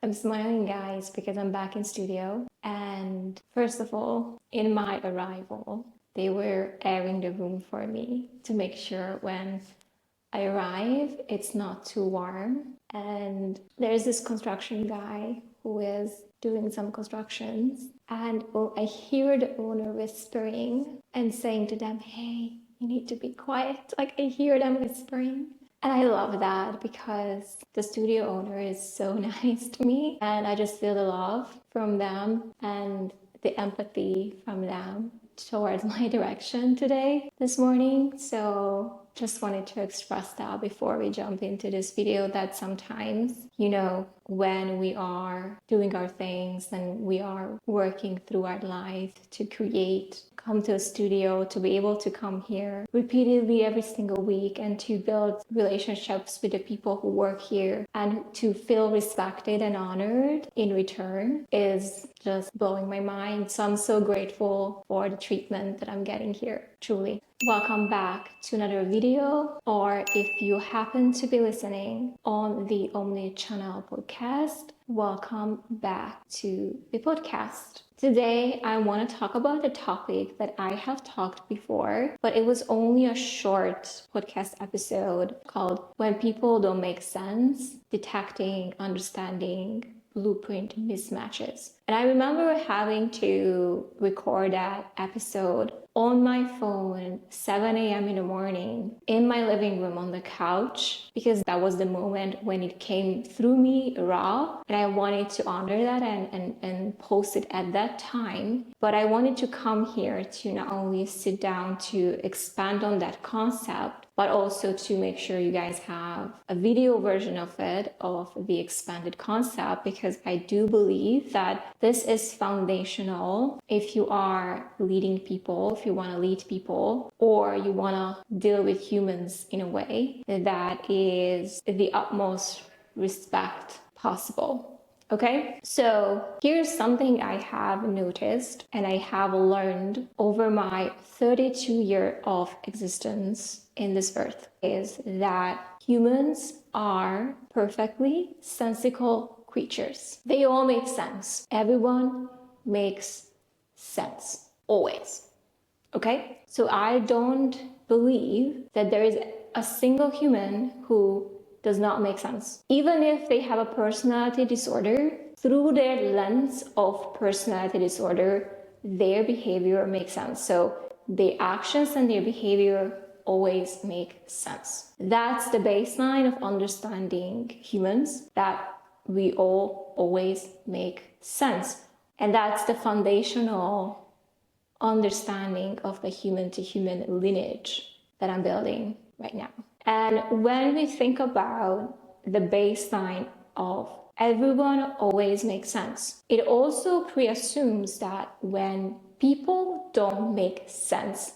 I'm smiling, guys, because I'm back in studio. And first of all, in my arrival, they were airing the room for me to make sure when I arrive, it's not too warm. And there's this construction guy who is doing some constructions. And I hear the owner whispering and saying to them, hey, you need to be quiet. Like I hear them whispering. And I love that because the studio owner is so nice to me. And I just feel the love from them and the empathy from them towards my direction this morning. So just wanted to express that before we jump into this video, that sometimes, when we are doing our things and we are working through our life to come to a studio, to be able to come here repeatedly every single week and to build relationships with the people who work here and to feel respected and honored in return is just blowing my mind. So I'm so grateful for the treatment that I'm getting here, truly. Welcome back to another video, or if you happen to be listening on the Omni-Channel podcast, welcome back to the podcast. Today, I want to talk about a topic that I have talked before, but it was only a short podcast episode called When People Don't Make Sense, Detecting, Understanding, Blueprint Mismatches. And I remember having to record that episode on my phone, 7 a.m. in the morning, in my living room on the couch, because that was the moment when it came through me raw. And I wanted to honor that and post it at that time. But I wanted to come here to not only sit down to expand on that concept, but also to make sure you guys have a video version of it, of the expanded concept, because I do believe that this is foundational if you are leading people, if you want to lead people, or you want to deal with humans in a way that is the utmost respect possible. Okay, so here's something I have noticed and I have learned over my 32 years of existence in this earth is that humans are perfectly sensical creatures. They all make sense. Everyone makes sense, always. Okay, so I don't believe that there is a single human who does not make sense. Even if they have a personality disorder, through their lens of personality disorder, their behavior makes sense. So their actions and their behavior always make sense. That's the baseline of understanding humans, that we all always make sense. And that's the foundational understanding of the human to human lineage that I'm building right now. And when we think about the baseline of everyone always makes sense, it also preassumes that when people don't make sense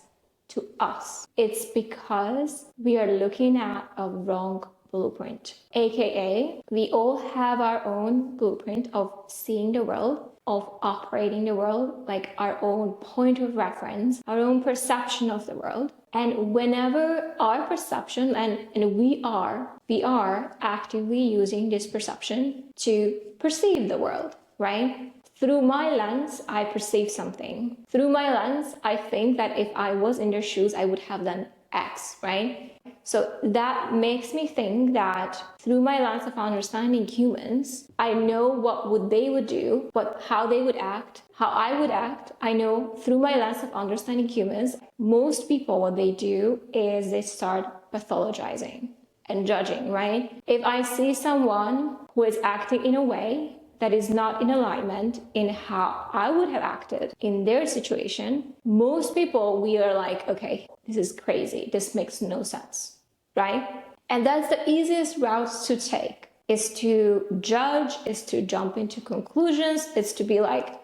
to us, it's because we are looking at a wrong blueprint. AKA, we all have our own blueprint of seeing the world, of operating the world, like our own point of reference, our own perception of the world. And whenever our perception, and we are actively using this perception to perceive the world, right? Through my lens, I perceive something. Through my lens, I think that if I was in their shoes, I would have done X, right? So that makes me think that through my lens of understanding humans, I know what they would do, how they would act, how I would act. I know through my lens of understanding humans, most people, what they do is they start pathologizing and judging, right? If I see someone who is acting in a way that is not in alignment in how I would have acted in their situation, most people, we are like, okay, this is crazy. This makes no sense, right? And that's the easiest route to take, is to judge, is to jump into conclusions, is to be like,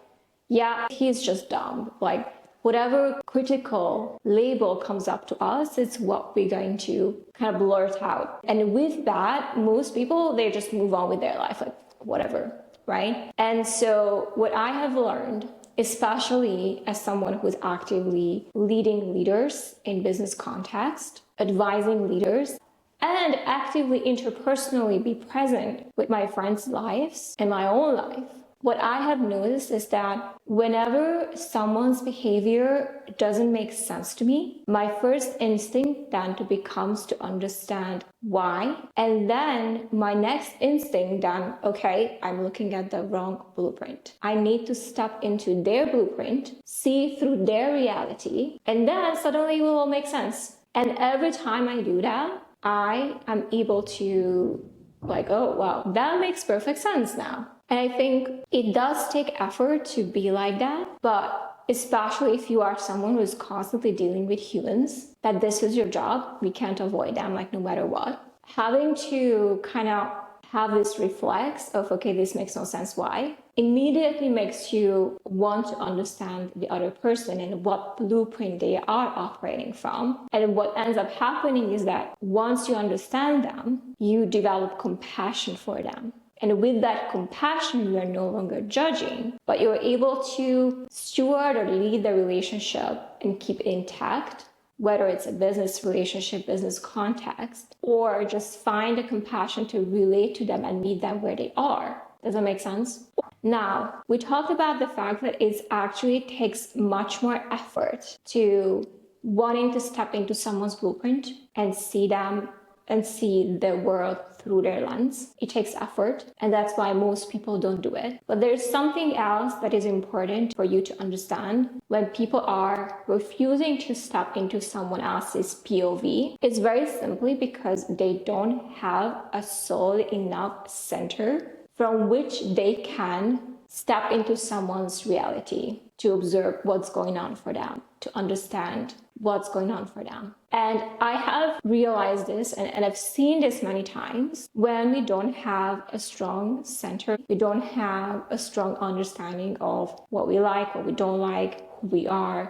yeah, he's just dumb. Like whatever critical label comes up to us, it's what we're going to kind of blurt out. And with that, most people, they just move on with their life, like whatever. Right? And so what I have learned, especially as someone who's actively leading leaders in business context, advising leaders, and actively interpersonally be present with my friends' lives and my own life. What I have noticed is that whenever someone's behavior doesn't make sense to me, my first instinct then becomes to understand why. And then my next instinct then, okay, I'm looking at the wrong blueprint. I need to step into their blueprint, see through their reality, and then suddenly it will all make sense. And every time I do that, I am able to oh, wow, that makes perfect sense now. And I think it does take effort to be like that, but especially if you are someone who is constantly dealing with humans, that this is your job, we can't avoid them no matter what. Having to kind of have this reflex of, okay, this makes no sense, why? Immediately makes you want to understand the other person and what blueprint they are operating from. And what ends up happening is that once you understand them, you develop compassion for them. And with that compassion, you are no longer judging, but you're able to steward or lead the relationship and keep it intact, whether it's a business relationship, business context, or just find the compassion to relate to them and meet them where they are. Does that make sense? Now, we talked about the fact that it actually takes much more effort to wanting to step into someone's blueprint and see them and see the world through their lens. It takes effort, and that's why most people don't do it. But there's something else that is important for you to understand when people are refusing to step into someone else's POV. It's very simply because they don't have a solid enough center from which they can step into someone's reality to observe what's going on for them, to understand what's going on for them. And I have realized this and I've seen this many times when we don't have a strong center, we don't have a strong understanding of what we like, what we don't like, who we are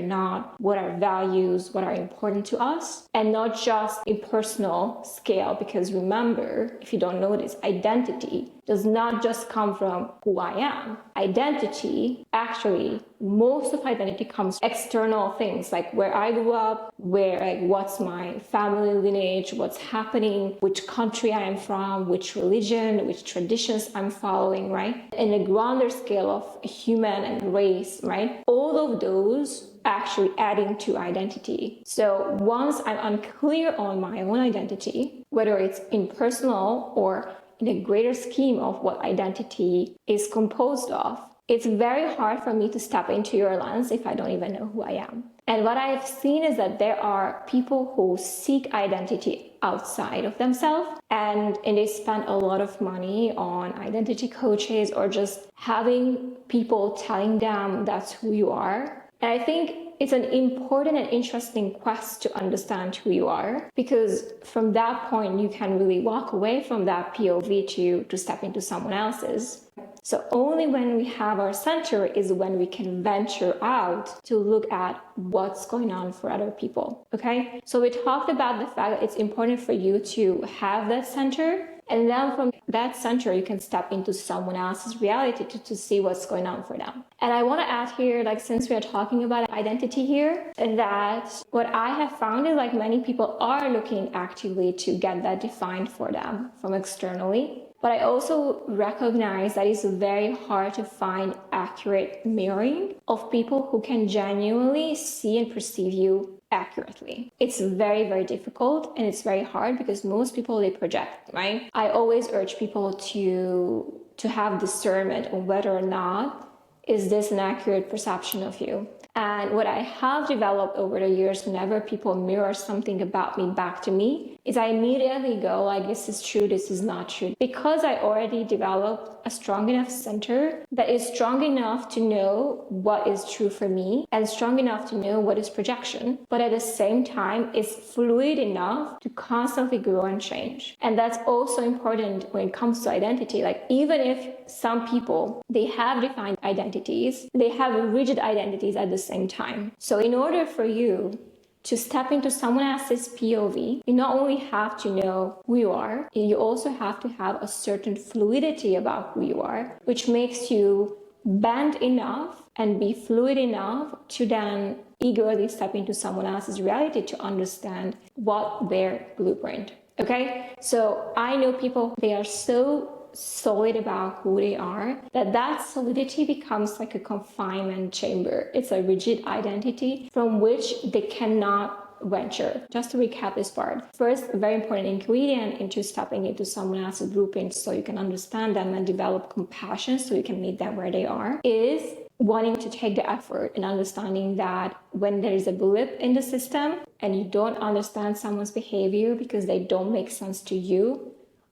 not, what are values, what are important to us, and not just a personal scale. Because remember, if you don't know this, identity does not just come from who I am. Identity, actually, most of identity comes from external things like where I grew up, what's my family lineage, what's happening, which country I am from, which religion, which traditions I'm following, right? In a grander scale of human and race, right? All of those actually adding to identity. So once I'm unclear on my own identity, whether it's in personal or in a greater scheme of what identity is composed of, it's very hard for me to step into your lens if I don't even know who I am. And what I have seen is that there are people who seek identity outside of themselves and they spend a lot of money on identity coaches or just having people telling them that's who you are. And I think it's an important and interesting quest to understand who you are, because from that point you can really walk away from that POV to step into someone else's. So only when we have our center is when we can venture out to look at what's going on for other people. Okay, so we talked about the fact that it's important for you to have that center, and then from that center you can step into someone else's reality to see what's going on for them. And I want to add here, since we are talking about identity here, that what I have found is many people are looking actively to get that defined for them from externally. But I also recognize that it's very hard to find accurate mirroring of people who can genuinely see and perceive you accurately. It's very, very difficult and it's very hard because most people, they project, right? I always urge people to have discernment on whether or not is this an accurate perception of you. And what I have developed over the years, whenever people mirror something about me back to me, is I immediately go this is true, this is not true. Because I already developed a strong enough center that is strong enough to know what is true for me and strong enough to know what is projection, but at the same time is fluid enough to constantly grow and change. And that's also important when it comes to identity. Even if some people, they have defined identities, they have rigid identities at the same time. So in order for you to step into someone else's POV, you not only have to know who you are, you also have to have a certain fluidity about who you are, which makes you bend enough and be fluid enough to then eagerly step into someone else's reality to understand what their blueprint Okay, so I know people, they are so solid about who they are that solidity becomes like a confinement chamber. It's a rigid identity from which they cannot venture. Just to recap this part, first, a very important ingredient into stepping into someone else's blueprint so you can understand them and develop compassion so you can meet them where they are, is wanting to take the effort and understanding that when there is a blip in the system and you don't understand someone's behavior because they don't make sense to you,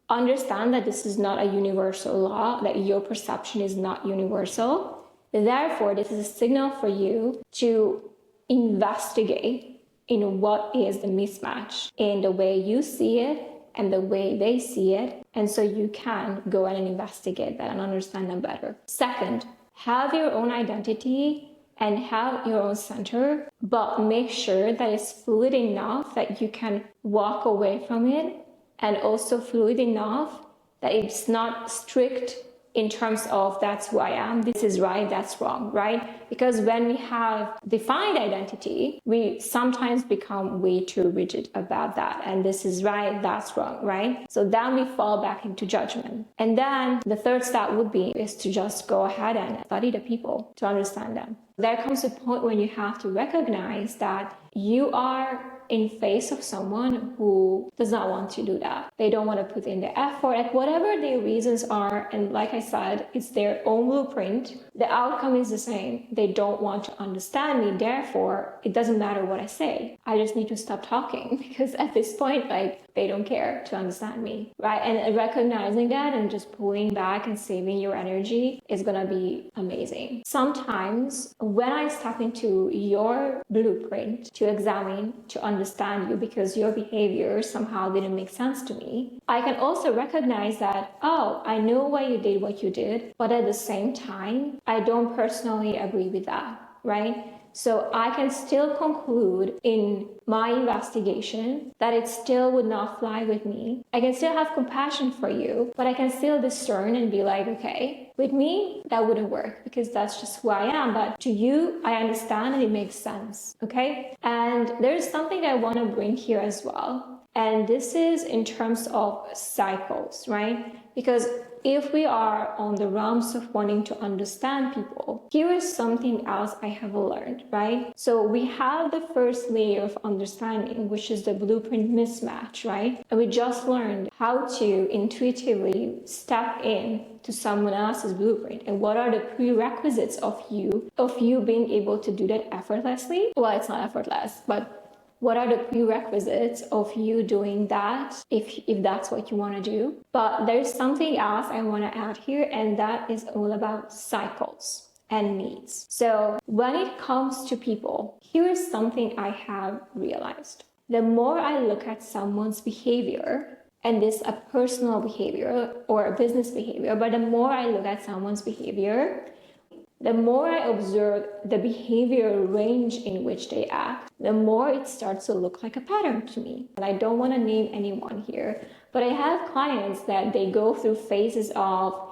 understand that this is not a universal law, that your perception is not universal. Therefore, this is a signal for you to investigate in what is the mismatch in the way you see it and the way they see it. And so you can go and investigate that and understand them better. Second, have your own identity and have your own center, but make sure that it's fluid enough that you can walk away from it, and also fluid enough that it's not strict in terms of that's who I am, this is right, that's wrong, right? Because when we have defined identity, we sometimes become way too rigid about that. And this is right, that's wrong, right? So then we fall back into judgment. And then the third step would be is to just go ahead and study the people to understand them. There comes a point when you have to recognize that you are in face of someone who does not want to do that. They don't want to put in the effort, like whatever their reasons are. And like I said, it's their own blueprint. The outcome is the same. They don't want to understand me. Therefore, it doesn't matter what I say. I just need to stop talking because at this point, like, they don't care to understand me, right? And recognizing that and just pulling back and saving your energy is gonna be amazing. Sometimes when I step into your blueprint to examine, to understand you because your behavior somehow didn't make sense to me, I can also recognize that, oh, I know why you did what you did, but at the same time, I don't personally agree with that, right? So I can still conclude in my investigation that it still would not fly with me. I can still have compassion for you, but I can still discern and be like, okay, with me, that wouldn't work because that's just who I am. But to you, I understand and it makes sense, okay? And there's something I want to bring here as well. And this is in terms of cycles, right? Because if we are on the realms of wanting to understand people, here is something else I have learned, right? So we have the first layer of understanding, which is the blueprint mismatch, right? And we just learned how to intuitively step in to someone else's blueprint and what are the prerequisites of you being able to do that effortlessly. Well, it's not effortless, but what are the prerequisites of you doing that if that's what you want to do? But there's something else I want to add here, and that is all about cycles and needs. So when it comes to people, here is something I have realized. The more I look at someone's behavior, and this a personal behavior or a business behavior, but the more I look at someone's behavior, the more I observe the behavior range in which they act, the more it starts to look like a pattern to me. And I don't want to name anyone here, but I have clients that they go through phases of,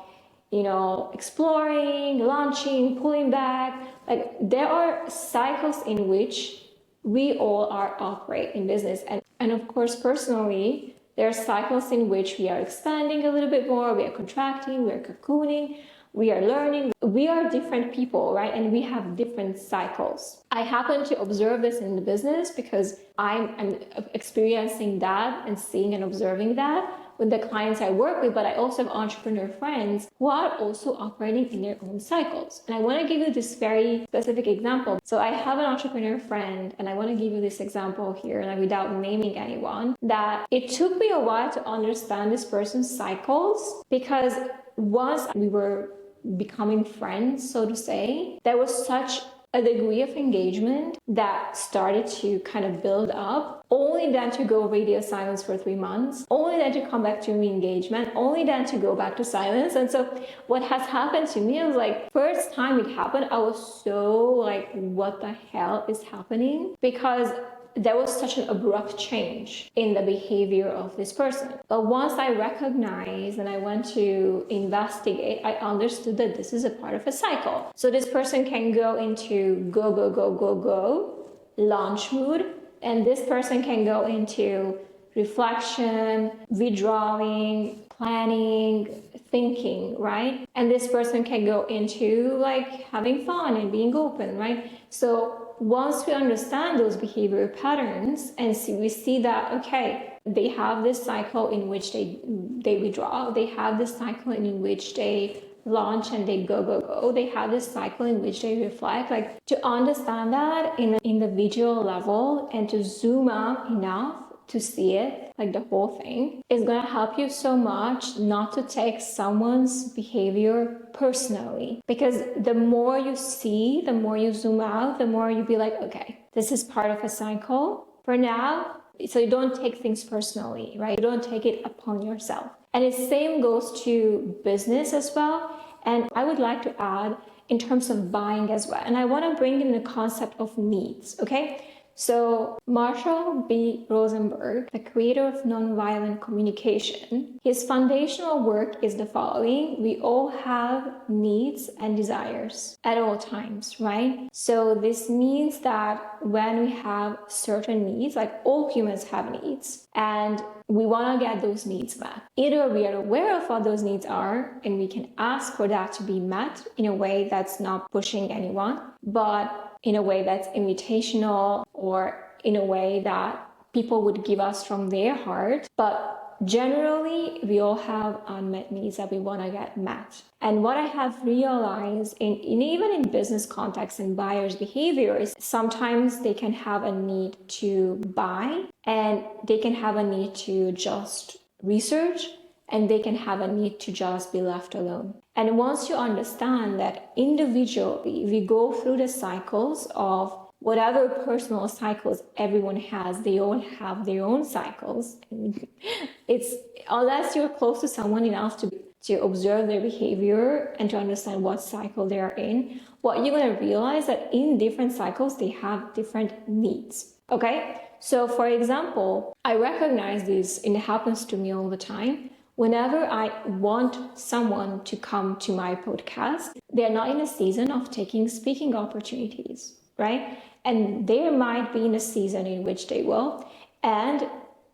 exploring, launching, pulling back. Like there are cycles in which we all are operate in business. And of course, personally, there are cycles in which we are expanding a little bit more, we are contracting, we are cocooning, we are learning. We are different people, right? And we have different cycles. I happen to observe this in the business because I'm experiencing that and seeing and observing that with the clients I work with, but I also have entrepreneur friends who are also operating in their own cycles. And I want to give you this very specific example. So I have an entrepreneur friend, and I want to give you this example here, and without naming anyone, that it took me a while to understand this person's cycles because once we were becoming friends, so to say, there was such a degree of engagement that started to kind of build up, only then to go radio silence for 3 months, only then to come back to re-engagement, only then to go back to silence. And so what has happened to me is like, first time it happened, I was so like, what the hell is happening? Because there was such an abrupt change in the behavior of this person. But once I recognized and I went to investigate, I understood that this is a part of a cycle. So this person can go into go, launch mood, and this person can go into reflection, withdrawing, planning, thinking, right? And this person can go into like having fun and being open, right? So once we understand those behavior patterns and we see that, okay, they have this cycle in which they withdraw, they have this cycle in which they launch and they go, they have this cycle in which they reflect, like to understand that in an individual level and to zoom out enough to see it, like the whole thing, is going to help you so much not to take someone's behavior personally. Because the more you see, the more you zoom out, the more you be like, okay, this is part of a cycle for now. So you don't take things personally, right? You don't take it upon yourself. And the same goes to business as well. And I would like to add in terms of buying as well. And I want to bring in the concept of needs, okay? So Marshall B. Rosenberg, the creator of nonviolent communication, his foundational work is the following. We all have needs and desires at all times, right? So this means that when we have certain needs, like all humans have needs, and we want to get those needs met. Either we are aware of what those needs are and we can ask for that to be met in a way that's not pushing anyone, but in a way that's invitational or in a way that people would give us from their heart. But generally, we all have unmet needs that we want to get met. And what I have realized even in business context and buyers' behavior is sometimes they can have a need to buy and they can have a need to just research and they can have a need to just be left alone. And once you understand that individually we go through the cycles of whatever personal cycles everyone has, they all have their own cycles. It's unless you're close to someone else to observe their behavior and to understand what cycle they are in, what you're going to realize that in different cycles they have different needs. Okay? So for example, I recognize this and it happens to me all the time. Whenever I want someone to come to my podcast, they're not in a season of taking speaking opportunities, right? And they might be in a season in which they will. And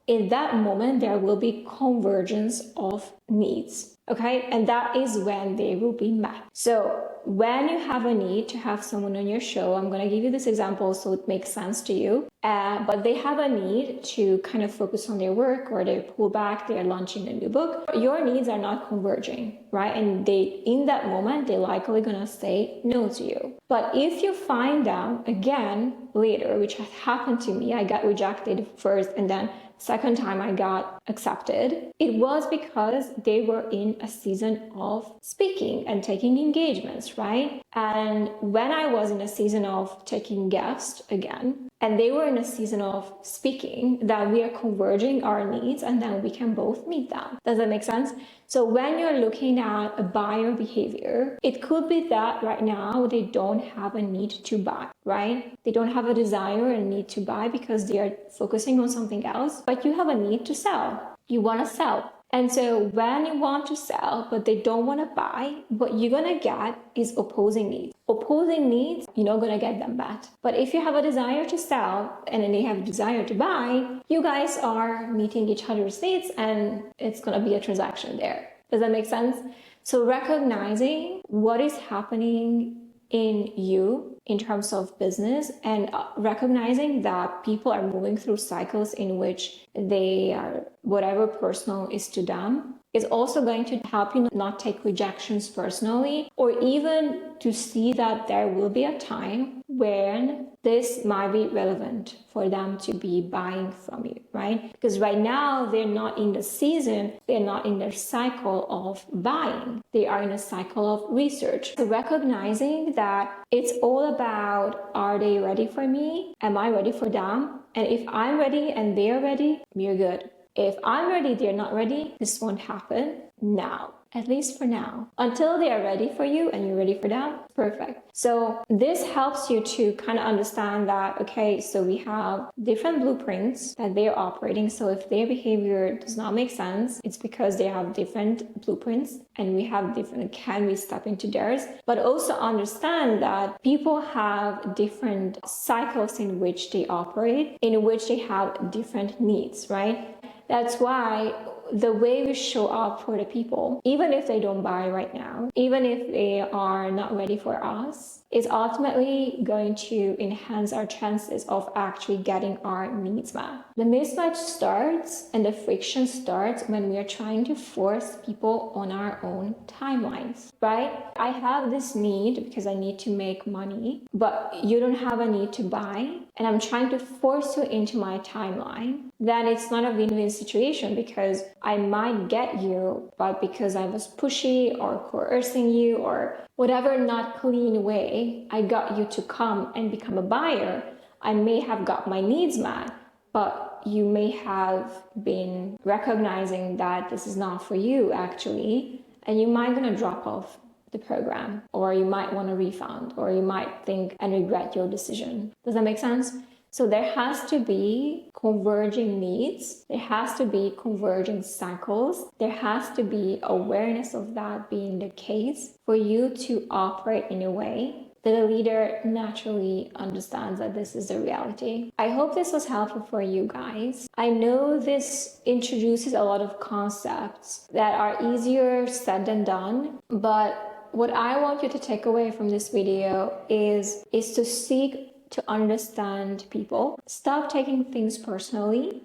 in that moment, there will be convergence of needs, okay? And that is when they will be met. So when you have a need to have someone on your show, I'm going to give you this example so it makes sense to you. But they have a need to kind of focus on their work or they pull back, they're launching a new book. Your needs are not converging, right? And in that moment, they're likely going to say no to you. But if you find out again later, which has happened to me, I got rejected first and then second time I got accepted, it was because they were in a season of speaking and taking engagements, right? And when I was in a season of taking guests again, and they were in a season of speaking, that we are converging our needs and then we can both meet them. Does that make sense? So when you're looking at a buyer behavior, it could be that right now they don't have a need to buy, right? They don't have a desire and need to buy because they are focusing on something else, but you have a need to sell. You want to sell. And so when you want to sell, but they don't want to buy, what you're going to get is opposing needs. Opposing needs, you're not going to get them met. But if you have a desire to sell and then they have a desire to buy, you guys are meeting each other's needs and it's going to be a transaction there. Does that make sense? So recognizing what is happening in you in terms of business and recognizing that people are moving through cycles in which they are, whatever personal is to them, is also going to help you not take rejections personally, or even to see that there will be a time when this might be relevant for them to be buying from you, right? Because right now they're not in the season, they're not in their cycle of buying. They are in a cycle of research. So recognizing that it's all about, are they ready for me? Am I ready for them? And if I'm ready and they're ready, we're good. If I'm ready, they're not ready, this won't happen now. At least for now. Until they are ready for you and you're ready for them, perfect. So this helps you to kind of understand that, okay, so we have different blueprints that they're operating. So if their behavior does not make sense, it's because they have different blueprints and we have different, can we step into theirs? But also understand that people have different cycles in which they operate, in which they have different needs, right? That's why the way we show up for the people, even if they don't buy right now, even if they are not ready for us, is ultimately going to enhance our chances of actually getting our needs met. The mismatch starts and the friction starts when we are trying to force people on our own timelines, right? I have this need because I need to make money, but you don't have a need to buy, and I'm trying to force you into my timeline. Then it's not a win-win situation, because I might get you, but because I was pushy or coercing you or whatever not clean way I got you to come and become a buyer, I may have got my needs met, but you may have been recognizing that this is not for you actually, and you might gonna drop off the program, or you might want a refund, or you might think and regret your decision. Does that make sense? So there has to be converging needs, there has to be converging cycles, there has to be awareness of that being the case for you to operate in a way that a leader naturally understands that this is the reality. I hope this was helpful for you guys. I know this introduces a lot of concepts that are easier said than done, but what I want you to take away from this video is to seek to understand people. Stop taking things personally.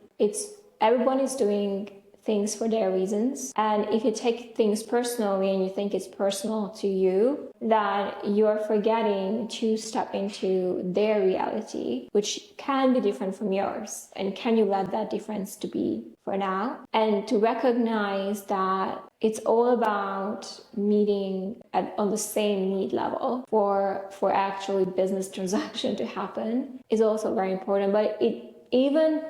Everyone is doing things for their reasons, and if you take things personally and you think it's personal to you, then you're forgetting to step into their reality, which can be different from yours. And can you let that difference to be for now, and to recognize that it's all about meeting on the same need level for actually business transaction to happen is also very important. But even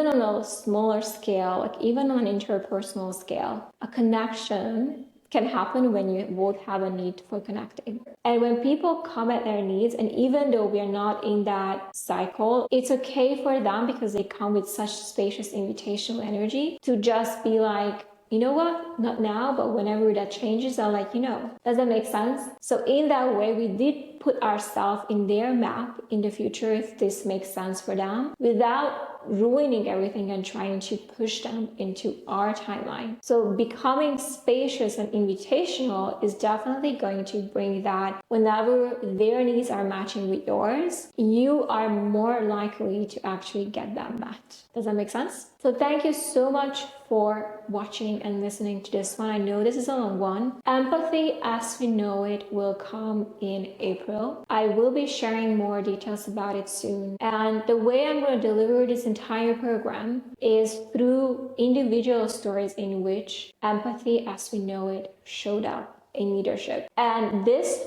on a smaller scale, like even on an interpersonal scale, a connection can happen when you both have a need for connecting. And when people come at their needs, and even though we are not in that cycle, it's okay for them because they come with such spacious invitational energy to just be like, you know what, not now, but whenever that changes, I'll let you know. Does that make sense? So in that way, we did put ourselves in their map in the future if this makes sense for them, without ruining everything and trying to push them into our timeline. So becoming spacious and invitational is definitely going to bring that whenever their needs are matching with yours, you are more likely to actually get them met. Does that make sense? So thank you so much for watching and listening to this one. I know this is a long one. Empathy as we know it will come in April. I will be sharing more details about it soon. And the way I'm going to deliver this entire program is through individual stories in which empathy as we know it showed up in leadership. And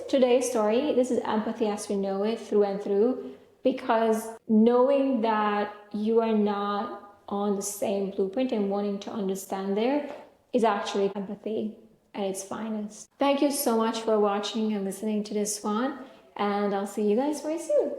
today's story, this is empathy as we know it through and through, because knowing that you are not on the same blueprint and wanting to understand there is actually empathy at its finest. Thank you so much for watching and listening to this one, and I'll see you guys very soon.